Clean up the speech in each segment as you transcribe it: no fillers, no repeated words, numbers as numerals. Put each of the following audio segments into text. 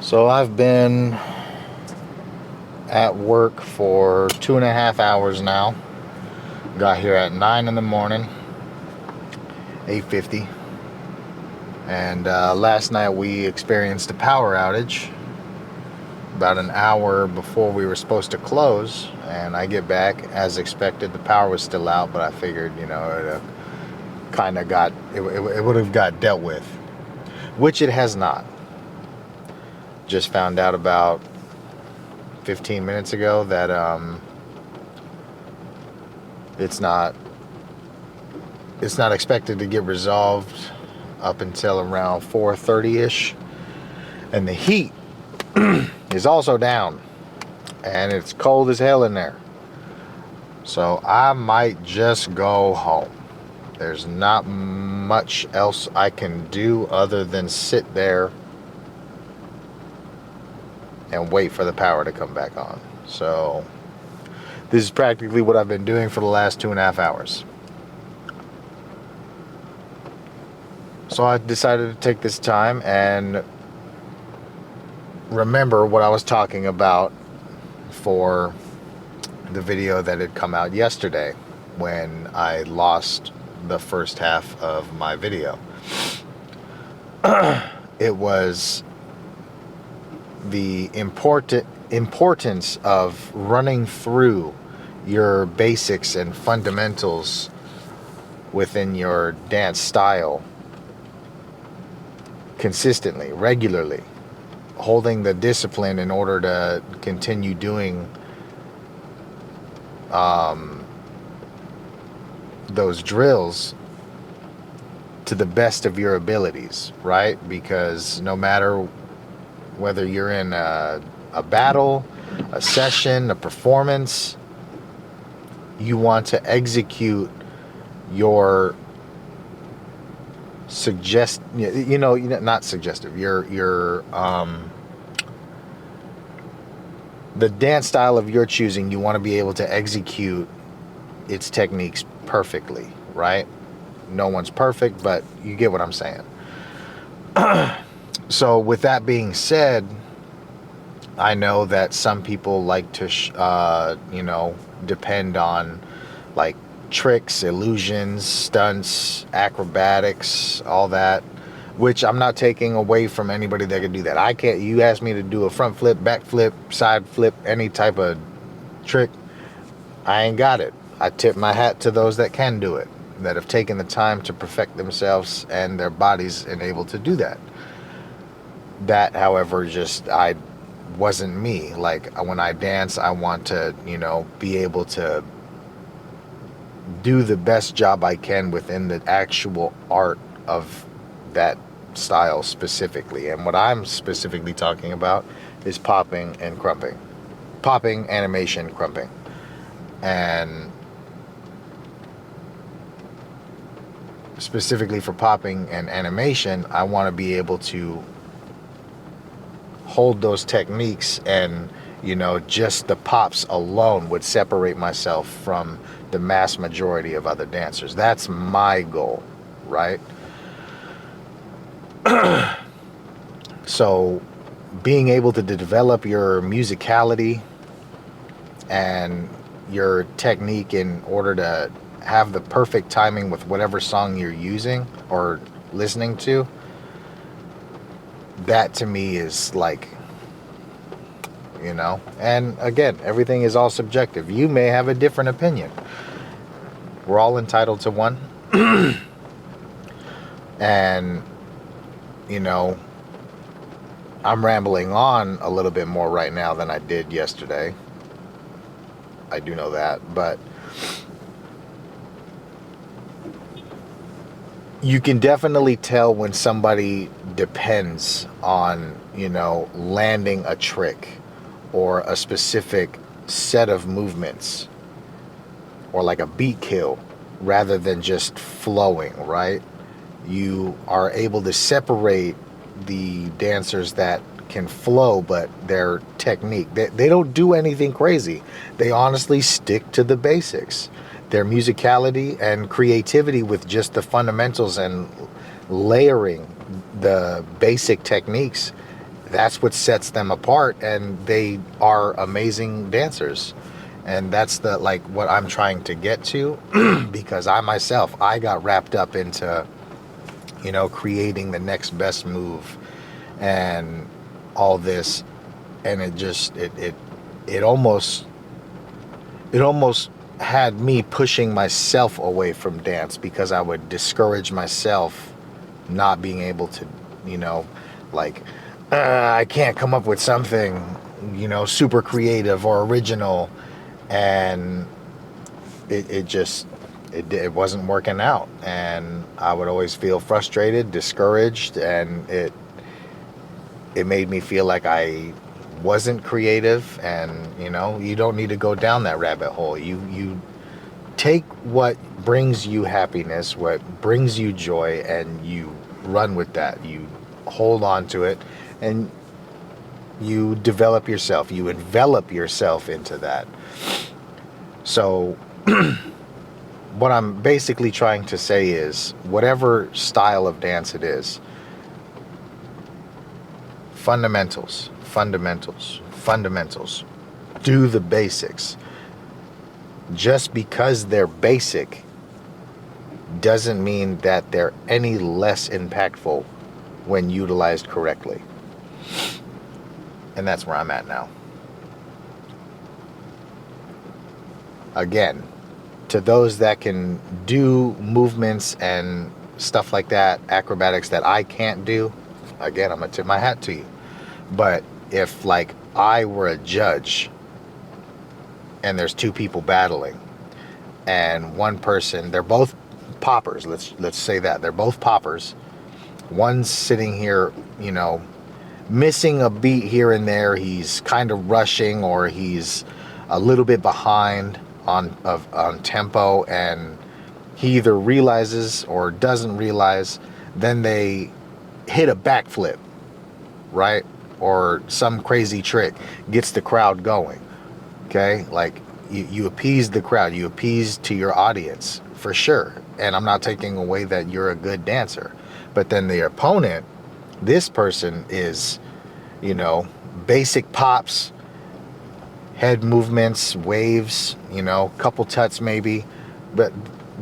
So I've been at work for 2.5 hours now. Got here at 9 in the morning, 8:50. And last night we experienced a power outage about an hour before we were supposed to close. And I get back, as expected, the power was still out, but I figured, it kind of it would have got dealt with, which it has not. Just found out about 15 minutes ago that it's not expected to get resolved up until around 4:30ish, and the heat is also down, and it's cold as hell in there. So I might just go home. There's not much else I can do other than sit there and wait for the power to come back on. So this is practically what I've been doing for the last 2.5 hours. So I decided to take this time and remember what I was talking about for the video that had come out yesterday when I lost the first half of my video. It was the importance of running through your basics and fundamentals within your dance style consistently, regularly, holding the discipline in order to continue doing those drills to the best of your abilities, right? Because no matter whether you're in a battle, a session, a performance, you want to execute your not suggestive, the dance style of your choosing. You want to be able to execute its techniques perfectly, right? No one's perfect, but you get what I'm saying. So with that being said, I know that some people like to, depend on like tricks, illusions, stunts, acrobatics, all that, which I'm not taking away from anybody that can do that. I can't. You ask me to do a front flip, back flip, side flip, any type of trick, I ain't got it. I tip my hat to those that can do it, that have taken the time to perfect themselves and their bodies and able to do that. That, however, I wasn't me. Like, when I dance, I want to, be able to do the best job I can within the actual art of that style specifically. And what I'm specifically talking about is popping and crumping. Popping, animation, crumping. And specifically for popping and animation, I want to be able to hold those techniques, and just the pops alone would separate myself from the mass majority of other dancers. That's my goal, right? So being able to develop your musicality and your technique in order to have the perfect timing with whatever song you're using or listening to, that to me is like, and again, everything is all subjective. You may have a different opinion. We're all entitled to one. And I'm rambling on a little bit more right now than I did yesterday. I do know that, but you can definitely tell when somebody depends on, landing a trick or a specific set of movements or like a beat kill rather than just flowing, right? You are able to separate the dancers that can flow, but their technique, they don't do anything crazy. They honestly stick to the basics. Their musicality and creativity with just the fundamentals and layering the basic techniques, that's what sets them apart, and they are amazing dancers. And that's the like what I'm trying to get to because I got wrapped up into, you know, creating the next best move and all this, and it almost had me pushing myself away from dance because I would discourage myself not being able to, you know, like I can't come up with something, you know, super creative or original, and it wasn't working out, and I would always feel frustrated, discouraged, and it made me feel like I wasn't creative. And you know, you don't need to go down that rabbit hole. You take what brings you happiness, what brings you joy, and you run with that. You hold on to it, and you develop yourself, you envelop yourself into that. So what I'm basically trying to say is, whatever style of dance it is, fundamentals, fundamentals, fundamentals. Do the basics. Just because they're basic doesn't mean that they're any less impactful when utilized correctly. And that's where I'm at now. Again, to those that can do movements and stuff like that, acrobatics that I can't do, again, I'm gonna tip my hat to you. But if like I were a judge and there's two people battling, and one person, they're both poppers, let's say that they're both poppers. One's sitting here, you know, missing a beat here and there. He's kind of rushing, or he's a little bit behind on tempo, and he either realizes or doesn't realize. Then they hit a backflip, right? Or some crazy trick gets the crowd going. Okay, like you appease the crowd, you appease to your audience for sure. And I'm not taking away that you're a good dancer, but then the opponent, this person is, you know, basic pops, head movements, waves, you know, couple tuts maybe, but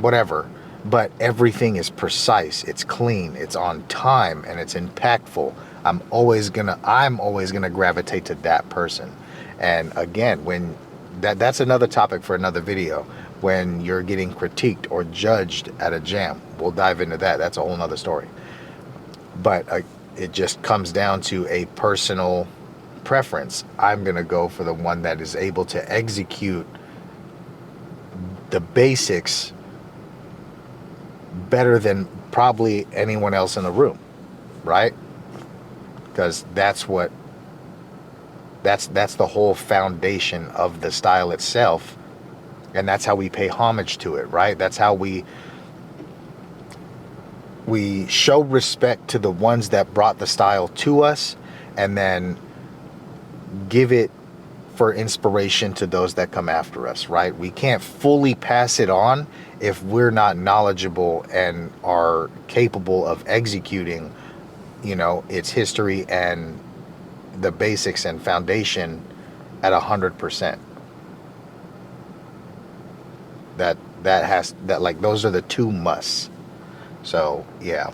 whatever. But everything is precise, it's clean, it's on time, and it's impactful. I'm always gonna gravitate to that person. And again, when that's another topic for another video, when you're getting critiqued or judged at a jam. We'll dive into that. That's a whole nother story. But it just comes down to a personal preference. I'm gonna go for the one that is able to execute the basics better than probably anyone else in the room, right? Because that's the whole foundation of the style itself, and that's how we pay homage to it, right? That's how we show respect to the ones that brought the style to us, and then give it for inspiration to those that come after us, right? We can't fully pass it on if we're not knowledgeable and are capable of executing, you know, its history and the basics and foundation at 100%. That like, those are the two musts. So yeah,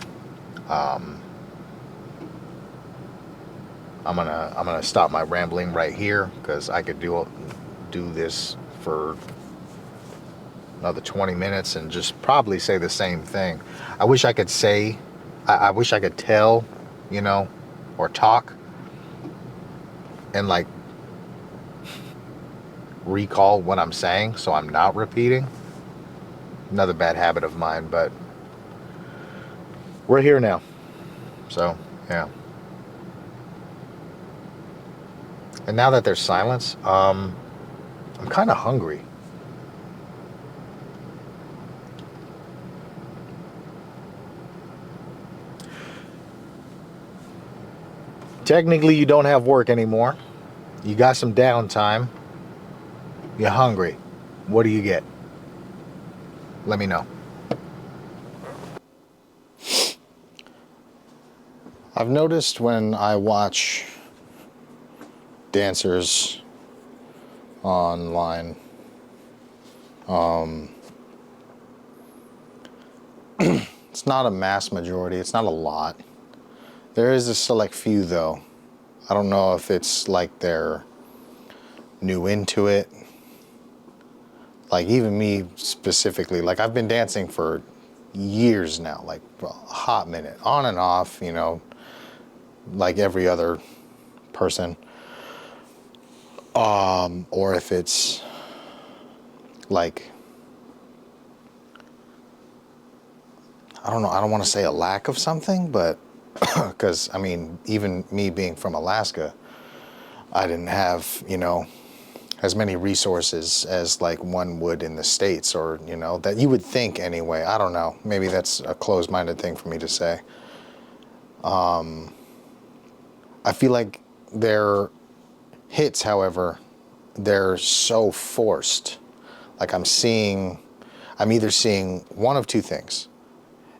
I'm gonna stop my rambling right here, because I could do this for another 20 minutes and just probably say the same thing. I wish I could say, I wish I could tell, you know, or talk and like recall what I'm saying, so I'm not repeating. Another bad habit of mine, but we're here now. So yeah. And now that there's silence, I'm kind of hungry. Technically, you don't have work anymore. You got some downtime. You're hungry. What do you get? Let me know. I've noticed when I watch dancers online. It's not a mass majority. It's not a lot. There is a select few though. I don't know if it's like they're new into it. Like even me specifically, like I've been dancing for years now, like a hot minute, on and off, you know, like every other person. Or if it's like, I don't know, I don't want to say a lack of something, but because I mean, even me being from Alaska, I didn't have, you know, as many resources as like one would in the States, or, you know, that you would think anyway. I don't know. Maybe that's a closed-minded thing for me to say. I feel like their hits, however, they're so forced. Like I'm either seeing one of two things: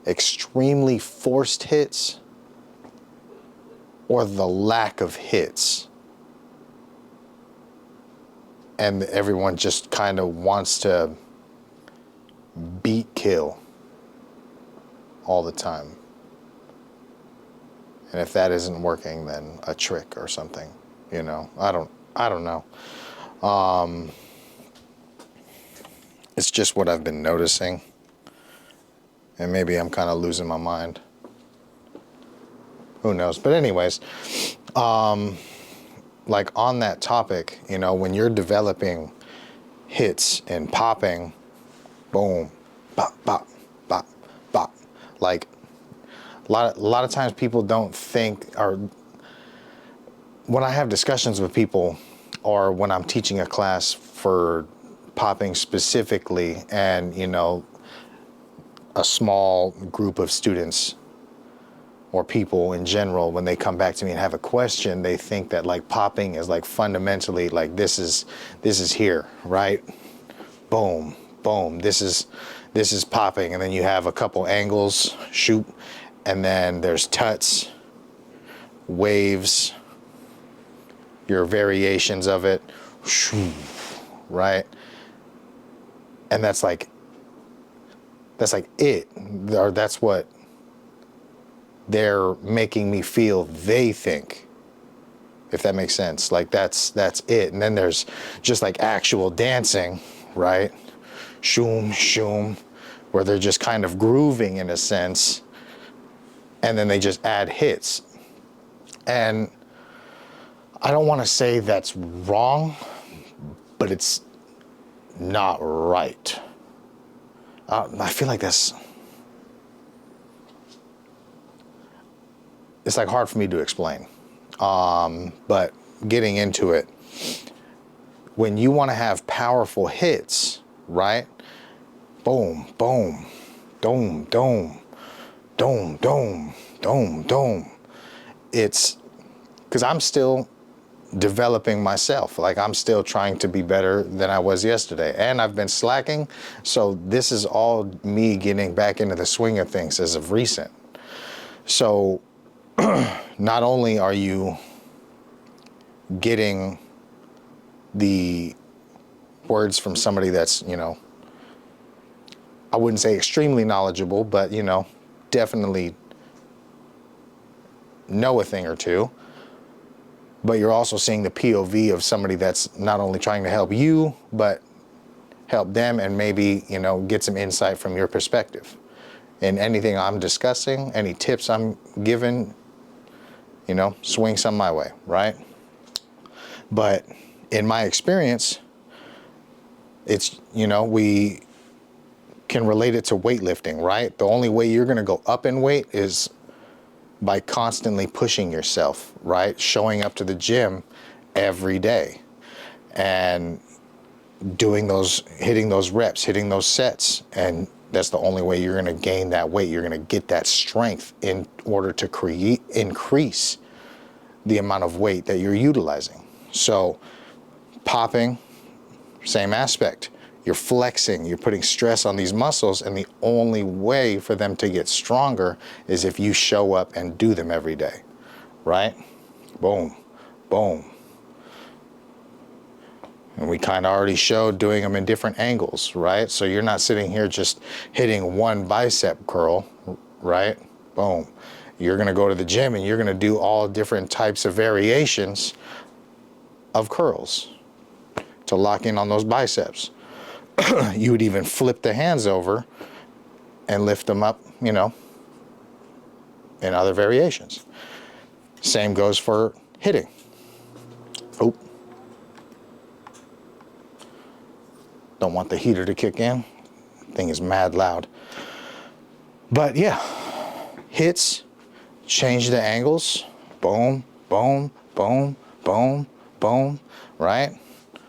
extremely forced hits or the lack of hits. And everyone just kind of wants to beat kill all the time. And if that isn't working, then a trick or something, you know. I don't know. It's just what I've been noticing. And maybe I'm kind of losing my mind. Who knows? But anyways, like on that topic, you know, when you're developing hits and popping, boom, bop, bop, bop, bop. Like a lot of times people don't think, or when I have discussions with people, or when I'm teaching a class for popping specifically, and you know, a small group of students or people in general, when they come back to me and have a question, they think that like popping is like fundamentally like this is here, right? Boom, boom. This is popping, and then you have a couple angles, shoot, and then there's tuts, waves, your variations of it, shoo, right? And that's like it, or that's what they're making me feel they think, if that makes sense. Like that's it. And then there's just like actual dancing, right? Shoom, shoom, where they're just kind of grooving in a sense, and then they just add hits. And I don't want to say that's wrong, but it's not right. I feel like it's like hard for me to explain. But getting into it, when you want to have powerful hits, right? Boom, boom, dome, dome, dome, dome, dome, dome. It's because I'm still developing myself. Like I'm still trying to be better than I was yesterday, and I've been slacking. So this is all me getting back into the swing of things as of recent. So not only are you getting the words from somebody that's, you know, I wouldn't say extremely knowledgeable, but, you know, definitely know a thing or two. But you're also seeing the POV of somebody that's not only trying to help you, but help them, and maybe, you know, get some insight from your perspective. And anything I'm discussing, any tips I'm giving, you know, swing some my way, right? But in my experience, it's, you know, we can relate it to weightlifting, right? The only way you're going to go up in weight is by constantly pushing yourself, right? Showing up to the gym every day and doing those, hitting those reps, hitting those sets. And that's the only way you're going to gain that weight. You're going to get that strength in order to increase the amount of weight that you're utilizing. So popping, same aspect. You're flexing, you're putting stress on these muscles, and the only way for them to get stronger is if you show up and do them every day, right? Boom, boom, And we kind of already showed doing them in different angles, right? So you're not sitting here just hitting one bicep curl, right? Boom. You're going to go to the gym and you're going to do all different types of variations of curls to lock in on those biceps. You would even flip the hands over and lift them up, you know, in other variations. Same goes for hitting. Oh. Don't want the heater to kick in. Thing is mad loud. But yeah, hits, change the angles. Boom, boom, boom, boom, boom, right?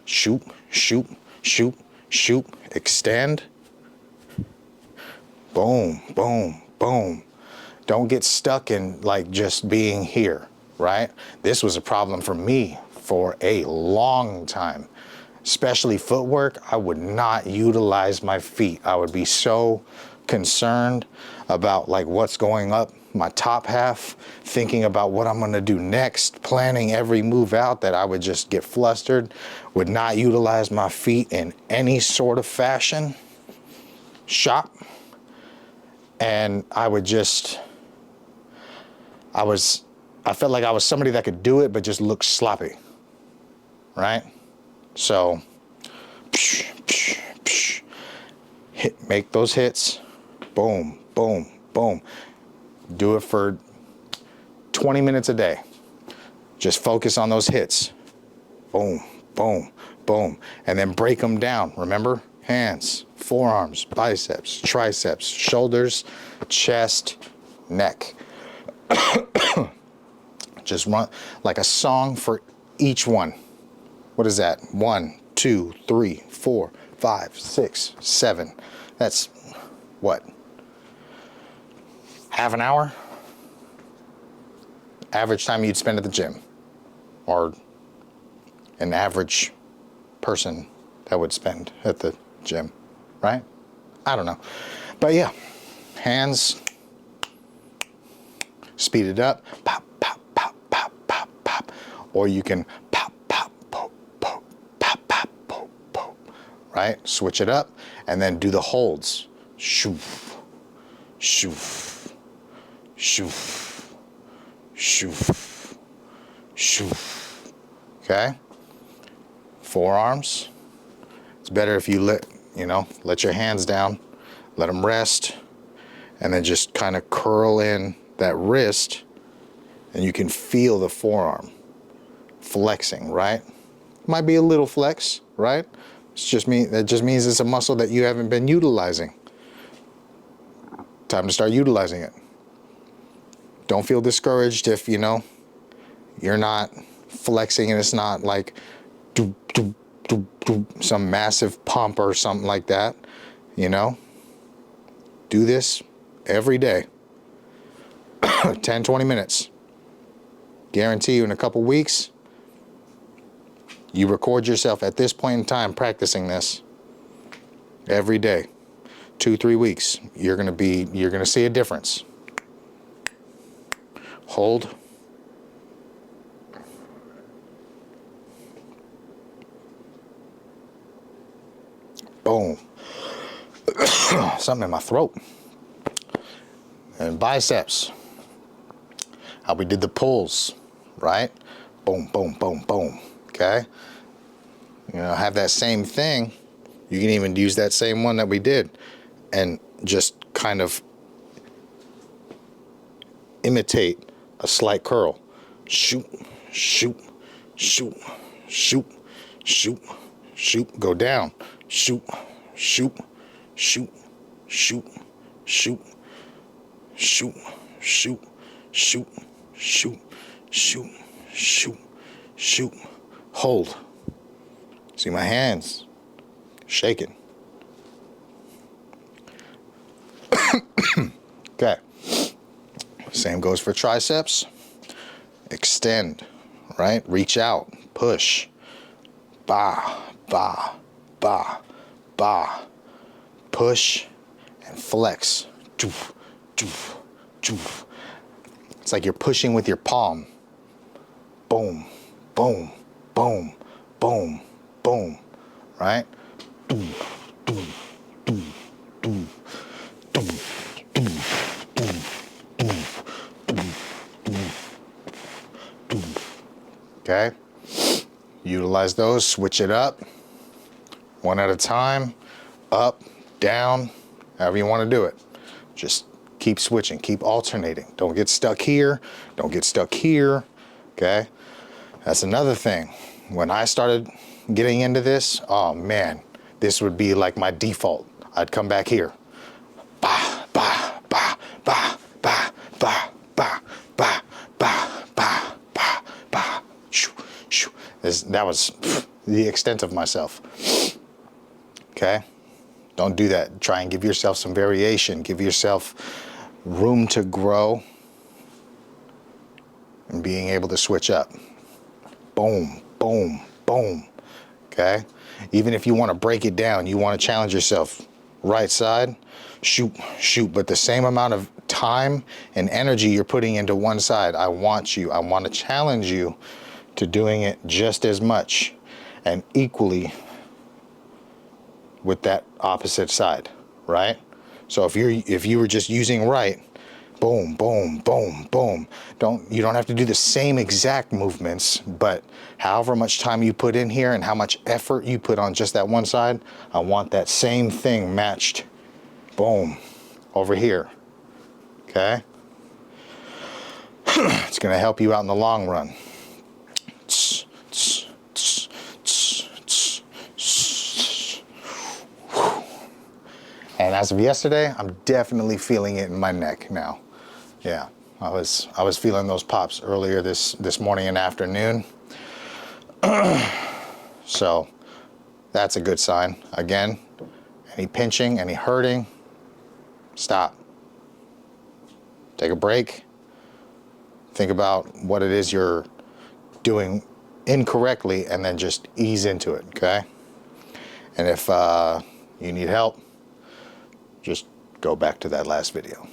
Shoot, shoot, shoot, shoot, extend. Boom, boom, boom. Don't get stuck in like just being here, right? This was a problem for me for a long time. Especially footwork, I would not utilize my feet. I would be so concerned about like what's going up my top half, thinking about what I'm gonna do next, planning every move out, that I would just get flustered, would not utilize my feet in any sort of fashion, shop. And I would just, I felt like I was somebody that could do it, but just look sloppy, right? So, make those hits, boom, boom, boom. Do it for 20 minutes a day. Just focus on those hits, boom, boom, boom, and then break them down. Remember, hands, forearms, biceps, triceps, shoulders, chest, neck. Just run like a song for each one. What is that? 1, 2, 3, 4, 5, 6, 7. That's what? Half an hour? Average time you'd spend at the gym. Or an average person that would spend at the gym, right? I don't know. But yeah, hands, speed it up, pop, pop, pop, pop, pop, pop. Or you can pop, pop, pop, pop, pop, pop, pop, pop, right? Switch it up and then do the holds. Shoof, shoof, shoof, shoof, shoof, okay? Forearms. It's better if you let your hands down, let them rest, and then just kind of curl in that wrist, and you can feel the forearm flexing, right? Might be a little flex, right? That just means it's a muscle that you haven't been utilizing. Time to start utilizing it. Don't feel discouraged if, you're not flexing and it's not like some massive pump or something like that, Do this every day. 10, 20 minutes. Guarantee you in a couple weeks, you record yourself at this point in time practicing this every day. 2-3 weeks, you're gonna see a difference. Hold. Boom. Something in my throat. And biceps. How we did the pulls, right? Boom, boom, boom, boom. Okay? Have that same thing. You can even use that same one that we did and just kind of imitate a slight curl. Shoot, shoot, shoot, shoot, shoot, shoot. Go down. Shoot, shoot, shoot, shoot, shoot, shoot, shoot, shoot, shoot, shoot, shoot, shoot. Hold. See my hands shaking. Okay. Same goes for triceps. Extend, right? Reach out, push. Ba, ba, ba, ba. Push and flex. Doof, doof, doof. It's like you're pushing with your palm. Boom, boom, boom, boom, boom, right? Doom, doom, doom, doom, doom, doom, doom, doom, doom, doom, doom. Okay? Utilize those, switch it up, one at a time, up, down, however you want to do it. Just keep switching, keep alternating. Don't get stuck here, don't get stuck here, okay? That's another thing. When I started getting into this, oh man, this would be like my default. I'd come back here. Bah, bah, bah, bah, bah, bah, bah, bah, bah, bah, bah, bah, shoo, shoo. That was the extent of myself. Okay? Don't do that. Try and give yourself some variation. Give yourself room to grow and being able to switch up. Boom, boom, boom. Okay? Even if you want to break it down, you want to challenge yourself. Right side, shoot, shoot. But the same amount of time and energy you're putting into one side, I want to challenge you to doing it just as much and equally with that opposite side, right? So if you were just using right, boom, boom, boom, boom. You don't have to do the same exact movements, but however much time you put in here and how much effort you put on just that one side, I want that same thing matched, boom, over here, okay? It's gonna help you out in the long run. And as of yesterday, I'm definitely feeling it in my neck now. Yeah, I was feeling those pops earlier this morning and afternoon. So that's a good sign. Again, any pinching, any hurting, stop. Take a break. Think about what it is you're doing incorrectly and then just ease into it, okay? And if you need help, just go back to that last video.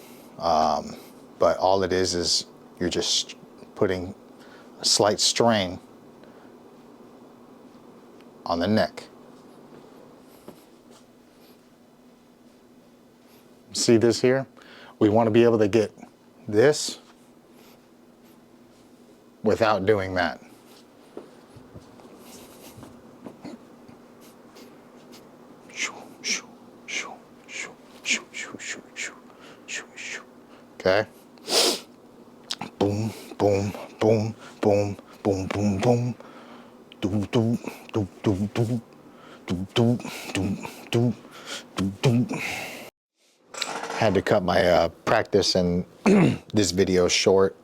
But all it is you're just putting a slight strain on the neck. See this here? We want to be able to get this without doing that. Okay? Boom, boom, boom, boom, boom, boom, boom. Do, do, do, do, do, do, do, do, do, do. Had to cut my practice and this video short.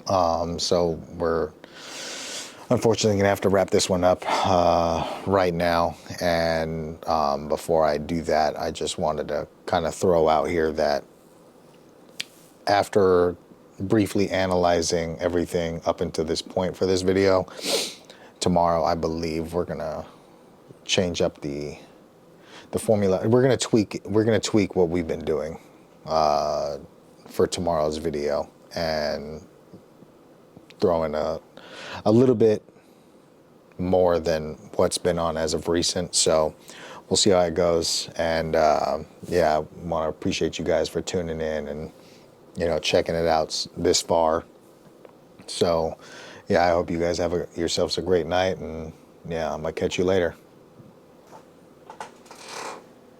So we're unfortunately gonna have to wrap this one up right now. And before I do that, I just wanted to kind of throw out here that after briefly analyzing everything up until this point for this video, tomorrow I believe we're gonna change up the formula. We're gonna tweak what we've been doing for tomorrow's video and throw in a little bit more than what's been on as of recent. So we'll see how it goes. And yeah, I want to appreciate you guys for tuning in and checking it out this far. So yeah, I hope you guys have yourselves a great night, and yeah, I'm gonna catch you later.